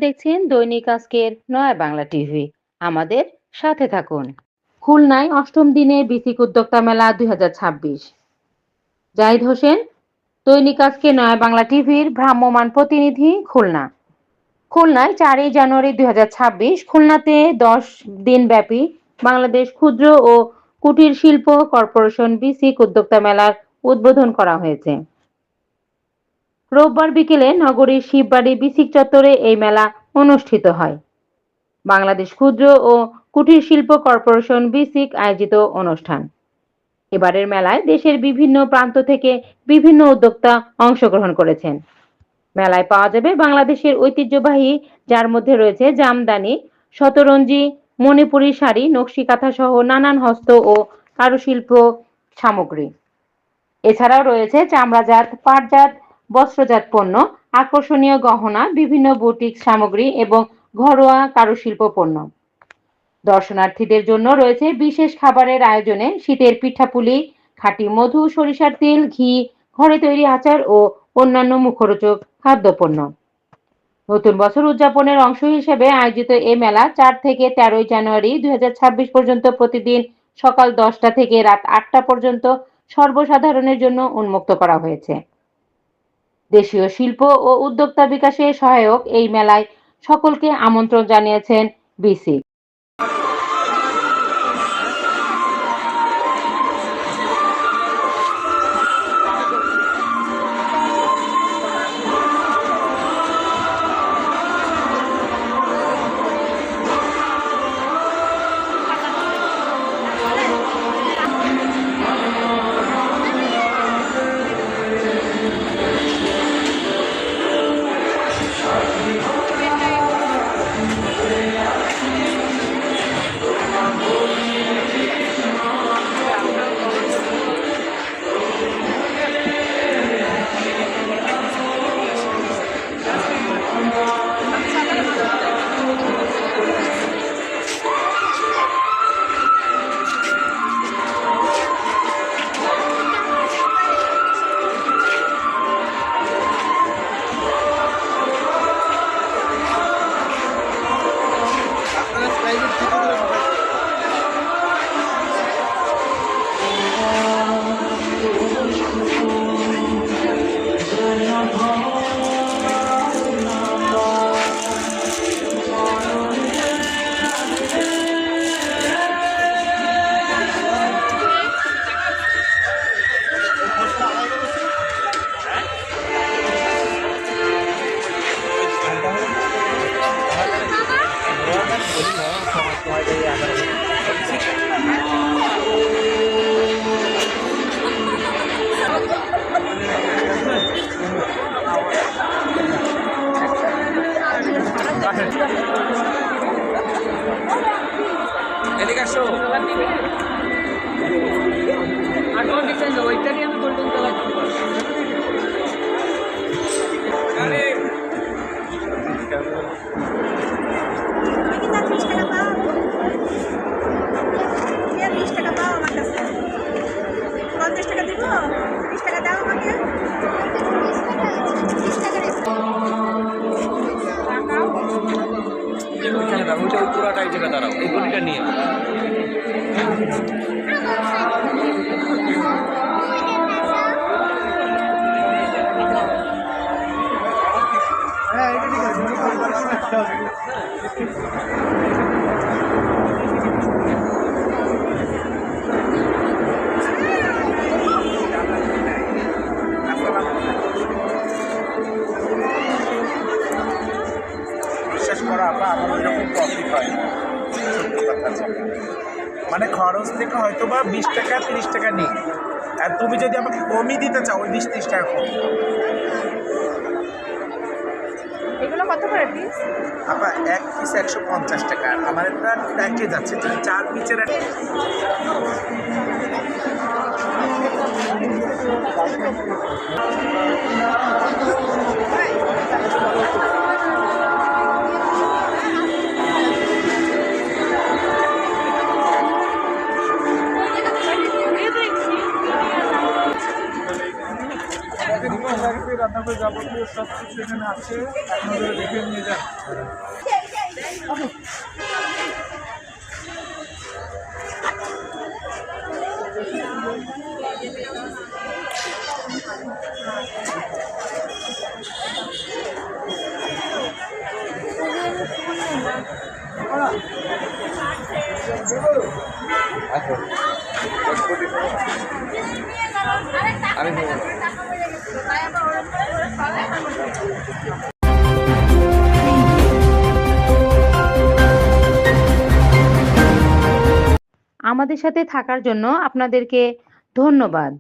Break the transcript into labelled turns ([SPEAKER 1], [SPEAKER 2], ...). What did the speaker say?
[SPEAKER 1] দেখছেন দৈনিক আজকের নয়া বাংলা টিভি। আমাদের সাথে থাকুন। খুলনায় অষ্টম দিনে বিসিক উদ্যোক্তা মেলা 2026। জাহিদ হোসেন, দৈনিক আজকে নয়া বাংলা টিভির ভ্রাম্যমাণ প্রতিনিধি, খুলনা। খুলনায় 4 জানুয়ারি 2026 খুলনাতে 10 দিন ব্যাপী বাংলাদেশ ক্ষুদ্র ও কুটির শিল্প কর্পোরেশন বিসিক উদ্যোক্তা মেলার উদ্বোধন করা হয়েছে। রোববার বিকেলে নগরীর শিববাড়ি বিসিক চত্বরে এই মেলা অনুষ্ঠিত হয়। বাংলাদেশ ক্ষুদ্র ও কুটির শিল্প কর্পোরেশন বিসিক আয়োজিত অনুষ্ঠান। এবারের মেলায় দেশের বিভিন্ন প্রান্ত থেকে বিভিন্ন উদ্যোক্তা অংশগ্রহণ করেছেন। মেলায় পাওয়া যাবে বাংলাদেশের ঐতিহ্যবাহী, যার মধ্যে রয়েছে জামদানি, শতরঞ্জি, মণিপুরী শাড়ি, নকশি কাঁথা সহ নানান হস্ত ও কারুশিল্প সামগ্রী। এছাড়াও রয়েছে চামড়াজাত, পাটজাত, বস্ত্রজাত পণ্য, আকর্ষণীয় গহনা, বিভিন্ন বুটিক সামগ্রী এবং ঘরোয়া কারুশিল্প পণ্য। দর্শনার্থীদের জন্য রয়েছে বিশেষ খাবারের আয়োজনে শীতের পিঠাপুলি, খাঁটি মধু, সরিষার তেল, ঘি, ঘরে তৈরি আচার ও অন্যান্য মুখরোচক খাদ্যপণ্য। নতুন বছর উদযাপনের অংশ হিসেবে আয়োজিত এ মেলা 4 থেকে 13 জানুয়ারি 2026 পর্যন্ত প্রতিদিন সকাল 10টা থেকে রাত 8টা পর্যন্ত সর্বসাধারণের জন্য উন্মুক্ত করা হয়েছে। দেশীয় শিল্প ও উদ্যোক্তা বিকাশে সহায়ক এই মেলায় সকলকে আমন্ত্রণ জানিয়েছেন বিসিক।
[SPEAKER 2] পুরাটাই যেটা দাঁড়াও এই গলিটা নিয়ে
[SPEAKER 3] মানে খরচ থেকে হয়তো বা 20 টাকা 30 টাকা নিই, আর তুমি যদি আমাকে কমই দিতে চাও ওই 20-30 টাকা কম।
[SPEAKER 4] এগুলো কত করে পিস?
[SPEAKER 3] আবার এক পিস 150 টাকা। আমার একটা প্যাকেজ আছে, যদি 4 পিসের রান্না করে যাবতীয় সব কিছু এখানে আছে, আপনাদের দেখে নিয়ে যান।
[SPEAKER 1] আমাদের সাথে থাকার জন্য আপনাদেরকে ধন্যবাদ।